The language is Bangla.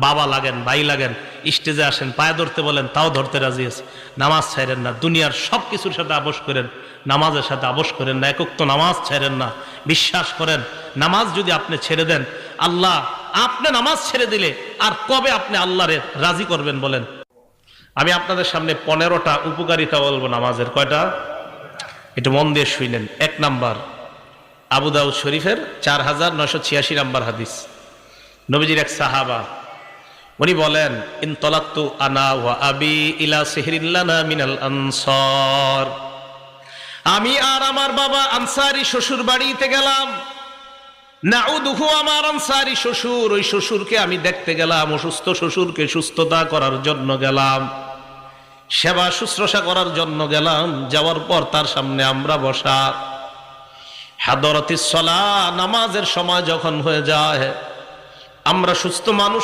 বাবা লাগেন, ভাই লাগেন, স্টেজে আসেন, পায়ে ধরতে বলেন, তাও ধরতে রাজি আছে। নামাজ ছাইরেন না, দুনিয়ার সব কিছুর সাথে আপোষ করেন, নামাজের সাথে আপোষ করেন না, একক তো নামাজ ছাইরেন না। বিশ্বাস করেন, নামাজ যদি আপনি ছেড়ে দেন, আল্লাহ আপনি নামাজ ছেড়ে দিলে আর কবে আপনি আল্লাহরে রাজি করবেন বলেন? আমি আপনাদের সামনে 15টা উপকারিতা বলবো নামাজের। কয়টা? একটু মন দিয়ে শুনলেন। 1 নাম্বার, আবু দাউদ শরীফের 4986 নাম্বার হাদিস। নবীজির এক সাহাবা, উনি বলেন, ইনতালাক্তু আনা ওয়া আবি ইলা সিহরিল্লানা মিনাল আনসার। আমি আর আমার বাবা আনসারি শ্বশুর বাড়িতে গেলাম। নাউদুহু, আমার আনসারি শ্বশুর, ওই শ্বশুরকে আমি দেখতে গেলাম, অসুস্থ শ্বশুরকে সুস্থতা করার জন্য গেলাম, সেবা শুশ্রূষা করার জন্য গেলাম। যাওয়ার পর তার সামনে আমরা বসা। হাদরাতিস সালাহ, নামাজের সময় যখন হয়ে যায়, আমরা সুস্থ মানুষ